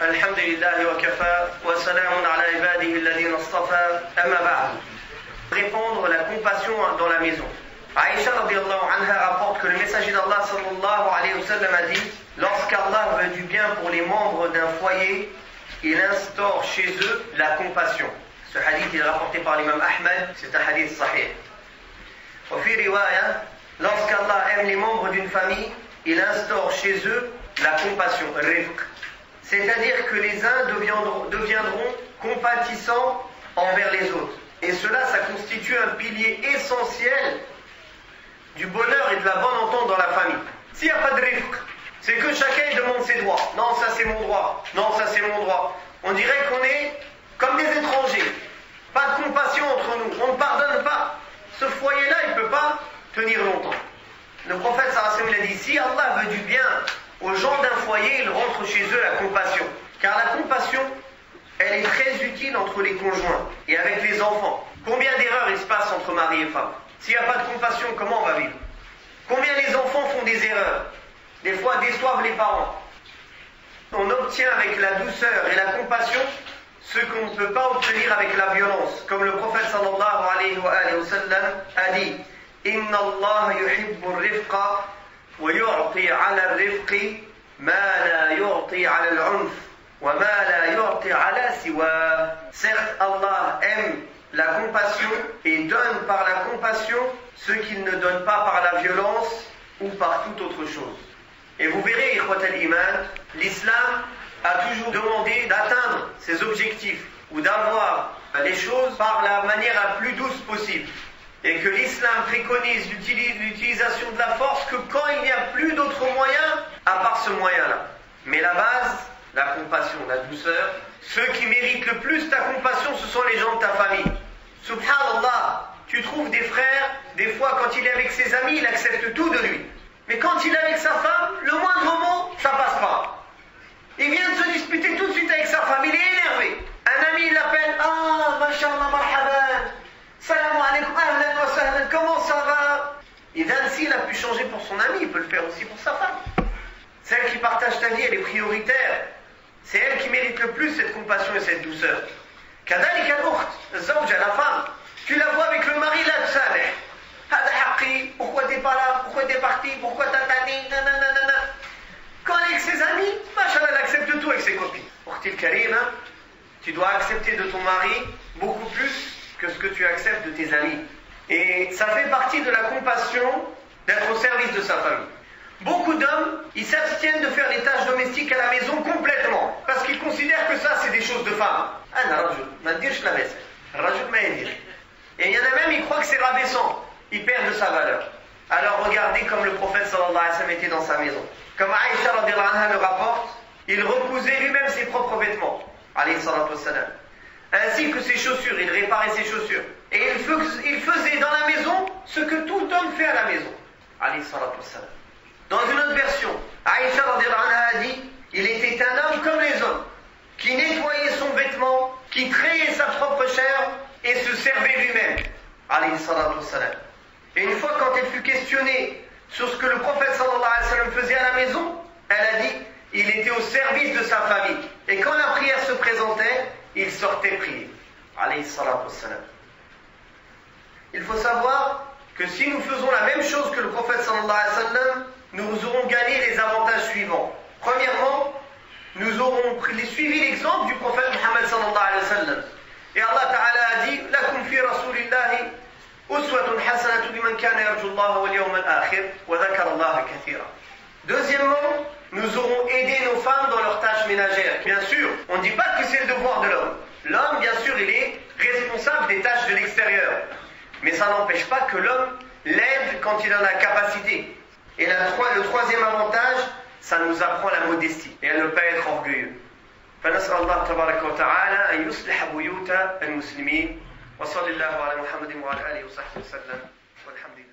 الحمد لله وكفى وسلام على عباده الذين اصطفى أما بعد. Répandre la compassion dans la maison. Aïcha radiyallahu anha rapporte que le messager d'Allah sallallahu alayhi wa sallam a dit: lorsqu'Allah veut du bien pour les membres d'un foyer, il instaure chez eux la compassion. Ce hadith est rapporté par l'imam Ahmed, c'est un hadith sahih. Au fi riwaya, lorsqu'Allah aime les membres d'une famille, il instaure chez eux la compassion, rifq. C'est-à-dire que les uns deviendront compatissants envers les autres. Et cela, ça constitue un pilier essentiel du bonheur et de la bonne entente dans la famille. S'il n'y a pas de rifq, c'est que chacun demande ses droits. Non, ça c'est mon droit. Non, ça c'est mon droit. On dirait qu'on est comme des étrangers. Pas de compassion entre nous. On ne pardonne pas. Ce foyer-là, il ne peut pas tenir longtemps. Le prophète sallallahu alayhi wa sallam a dit: si Allah veut du bien aux gens d'un foyer, il rentre chez eux la compassion. Car la compassion, elle est très utile entre les conjoints et avec les enfants. Combien d'erreurs il se passe entre mari et femme? S'il n'y a pas de compassion, comment on va vivre? Combien les enfants font des erreurs? Des fois déçoivent les parents. On obtient avec la douceur et la compassion ce qu'on ne peut pas obtenir avec la violence. Comme le prophète sallallahu alayhi wa sallam a dit: Inna Allah yuhibbu ar-rifqa wa yu'ti 'ala ar-rifqi ma la yu'ti 'ala al-'unf wa ma la yu'ti 'ala siwa. Certes, Allah aime la compassion et donne par la compassion ce qu'il ne donne pas par la violence ou par toute autre chose. Et vous verrez, ikhwat al-iman, l'islam a toujours demandé d'atteindre ses objectifs ou d'avoir les choses par la manière la plus douce possible. Et que l'islam préconise l'utilisation de la force que quand il n'y a plus d'autres moyens à part ce moyen-là. Mais la base, la compassion, la douceur, ceux qui méritent le plus ta compassion, ce sont les gens de ta famille. Subhanallah, tu trouves des frères, des fois quand il est avec ses amis, il accepte tout de lui. Mais quand il est avec sa femme, le moindre mot, ça passe pas. Il vient de se disputer tout de suite avec sa femme, il est énervé. Un ami, il l'appelle: ah, mashallah, marhaban, salam alaikum, ahlan wa sahlan, comment ça va? Et s'il a pu changer pour son ami, il peut le faire aussi pour sa femme. Celle qui partage ta vie, elle est prioritaire. C'est elle qui mérite le plus cette compassion et cette douceur. Kadalik al-ukht, zawja, la femme, tu la vois avec le mari, là, tsaleh. Hada haqi, pourquoi t'es pas là? Pourquoi t'es parti? Pourquoi t'as tanné? Nanana. Quand elle est avec ses amis, machallah, elle accepte tout avec ses copines. Ukhtil karima, tu dois accepter de ton mari beaucoup plus que ce que tu acceptes de tes amis. Et ça fait partie de la compassion d'être au service de sa famille. Beaucoup d'hommes, ils s'abstiennent de faire les tâches domestiques à la maison complètement, parce qu'ils considèrent que ça, c'est des choses de femmes. Et il y en a même, ils croient que c'est rabaissant. Ils perdent de sa valeur. Alors regardez comme le prophète sallallahu alayhi wa sallam était dans sa maison. Comme Aïcha radiyallahu anha le rapporte, il recousait lui-même ses propres vêtements, alayhi salatu wassalam, ainsi que ses chaussures, il réparait ses chaussures. Et il faisait dans la maison ce que tout homme fait à la maison, alayhi salatu wassalam. Dans une autre version, Aïcha radiyallahu anha a dit: il était un homme comme les hommes, qui nettoyait son vêtement, qui trayait sa propre chair et se servait lui-même, alayhi salatu wassalam. Et une fois, quand elle fut questionnée sur ce que le prophète sallallahu alayhi wa sallam faisait à la maison, elle a dit: il était au service de sa famille. Et quand la prière se présentait, il sortait prier, alayhi salatu wassalam. Il faut savoir que si nous faisons la même chose que le prophète sallallahu alayhi wa sallam, nous aurons gagné les avantages suivants. Premièrement, nous aurons suivi l'exemple du prophète Muhammad sallallahu alayhi wa sallam. Et Allah Ta'ala a dit: lakum fi rasulillahi uswatun hasanatun liman kana yarju Allah wal yawm al-akhir wa dhakara Allah kathira. Deuxièmement, nous aurons aidé nos femmes dans leurs tâches ménagères. Bien sûr, on ne dit pas que c'est le devoir de l'homme. L'homme, bien sûr, il est responsable des tâches de l'extérieur. Mais ça n'empêche pas que l'homme l'aide quand il en a la capacité. Et le troisième avantage, ça nous apprend la modestie et à ne pas être orgueilleux. فنسأل الله تبارك وتعالى أن يصلح بيوت المسلمين وصلى الله على محمد وعلى آله وصحبه وسلم والحمد لله.